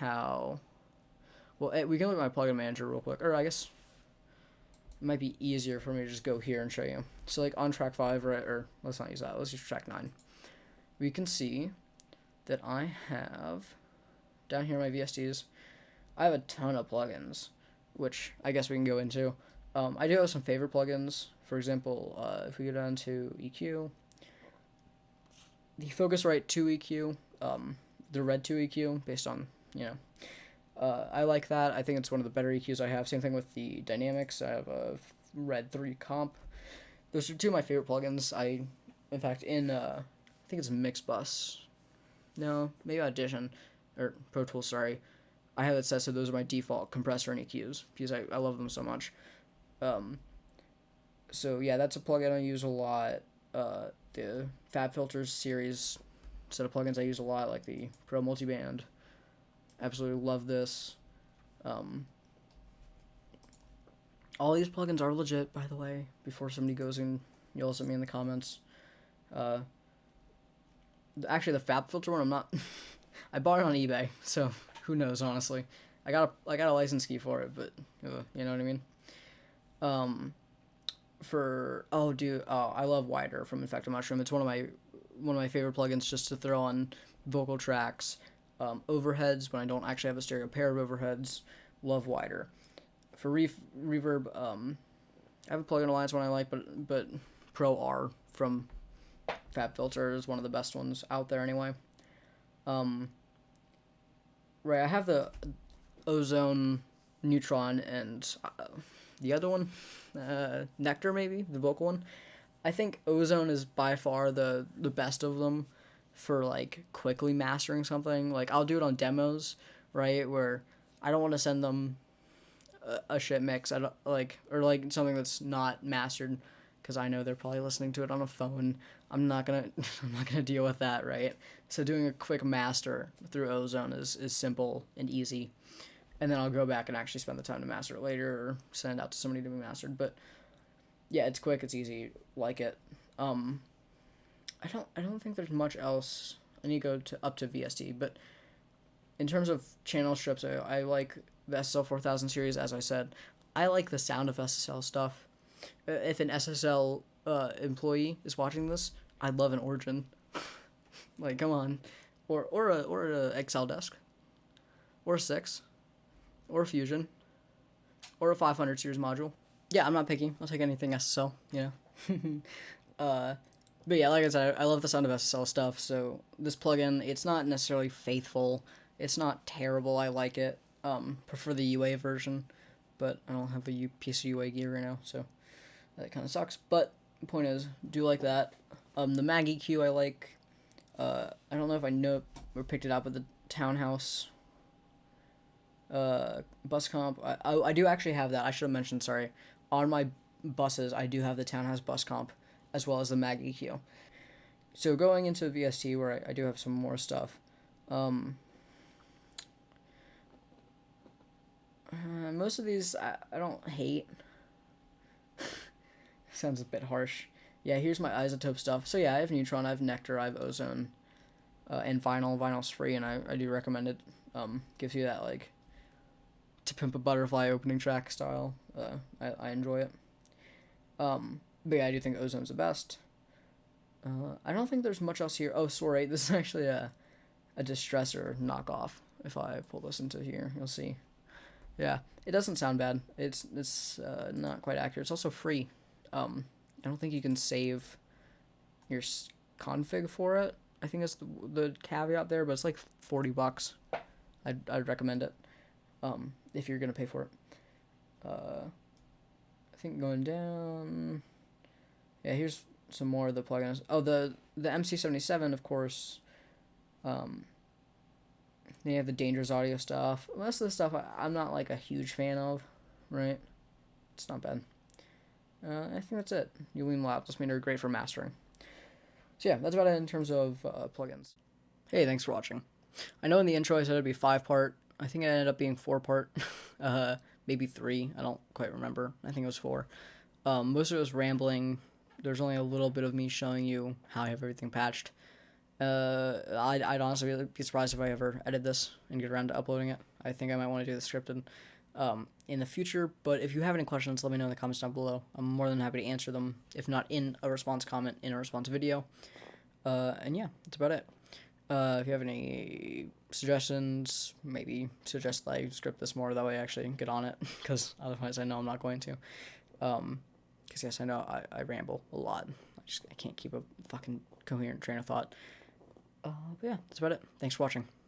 how. Well, we can look at my plugin manager real quick, or I guess it might be easier for me to just go here and show you. So like on track 5, right, or let's not use that, let's use track 9. We can see that I have, down here my VSTs, I have a ton of plugins, which I guess we can go into. I do have some favorite plugins. For example, if we go down to EQ, the Focusrite 2 EQ, the Red 2 EQ, based on, I like that. I think it's one of the better EQs I have. Same thing with the Dynamics. I have a Red 3 Comp. Those are two of my favorite plugins. In fact, I think it's Mixbus. No, maybe Audition, or Pro Tools, sorry. I have it set so those are my default compressor and EQs, because I love them so much. So yeah, that's a plugin I use a lot. The Fab Filters series set of plugins I use a lot, like the Pro Multiband. Absolutely love this. All these plugins are legit, by the way, before somebody goes and yells at me in the comments. Actually, the Fab Filter one, I'm not... I bought it on eBay, so who knows, honestly. I got a license key for it, but, you know what I mean? I love Wider from Infected Mushroom. It's one of my favorite plugins just to throw on vocal tracks. Overheads, when I don't actually have a stereo pair of overheads, love Wider. For reverb, I have a plugin Alliance one I like, but Pro R from Fab Filter is one of the best ones out there anyway. Right, I have the Ozone, Neutron, and the other one, Nectar maybe, the vocal one. I think Ozone is by far the best of them for like quickly mastering something. Like I'll do it on demos, right, where I don't want to send them a shit mix. I don't or something that's not mastered, because I know they're probably listening to it on a phone. I'm not gonna deal with that, right? So doing a quick master through Ozone is simple and easy, and then I'll go back and actually spend the time to master it later or send it out to somebody to be mastered. But yeah, it's quick, it's easy, like it. I don't think there's much else. I need to go up to VST, but in terms of channel strips, I like the SSL 4000 series. As I said, I like the sound of SSL stuff. If an SSL employee is watching this, I'd love an Origin. Like, come on, or a Excel desk, or a 6, or a Fusion, or a 500 series module. Yeah, I'm not picky. I'll take anything SSL. But yeah, like I said, I love the sound of SSL stuff. So this plugin, it's not necessarily faithful. It's not terrible. I like it. Prefer the UA version, but I don't have a piece of UA gear right now, so that kind of sucks. But the point is, do like that. The Mag EQ I like. I don't know if I know or picked it up at the Townhouse bus comp. I do actually have that. I should have mentioned, sorry. On my buses, I do have the Townhouse bus comp, as well as the Mag EQ. So going into VST, where I do have some more stuff. Most of these I don't hate. Sounds a bit harsh. Yeah, here's my isotope stuff. So yeah, I have Neutron, I have Nectar, I have Ozone, and Vinyl. Vinyl's free, and I do recommend it. Gives you that, like, To Pimp a Butterfly opening track style. I enjoy it. But yeah, I do think Ozone's the best. I don't think there's much else here. Oh, sorry, this is actually a distressor knockoff. If I pull this into here, you'll see. Yeah, it doesn't sound bad. It's not quite accurate. It's also free. I don't think you can save your config for it. I think that's the caveat there, but it's like $40. I'd recommend it if you're gonna pay for it. I think going down. Yeah, here's some more of the plugins. Oh, the MC77, of course. They have the Dangerous Audio stuff. Most of the stuff I'm not like a huge fan of, right? It's not bad. I think that's it. Ulean Laptop Meter are great for mastering. So yeah, that's about it in terms of plugins. Hey, thanks for watching. I know in the intro I said it'd be 5-part. I think it ended up being 4-part. Maybe 3. I don't quite remember. I think it was 4. Most of it was rambling. There's only a little bit of me showing you how I have everything patched. I'd honestly be surprised if I ever edit this and get around to uploading it. I think I might want to do the scripted in the future. But if you have any questions, let me know in the comments down below. I'm more than happy to answer them, if not in a response comment, in a response video. And yeah, that's about it. If you have any suggestions, maybe suggest that I script this more, that way I actually get on it, because otherwise I know I'm not going to. Because yes, I know I ramble a lot. I can't keep a fucking coherent train of thought. But yeah, that's about it. Thanks for watching.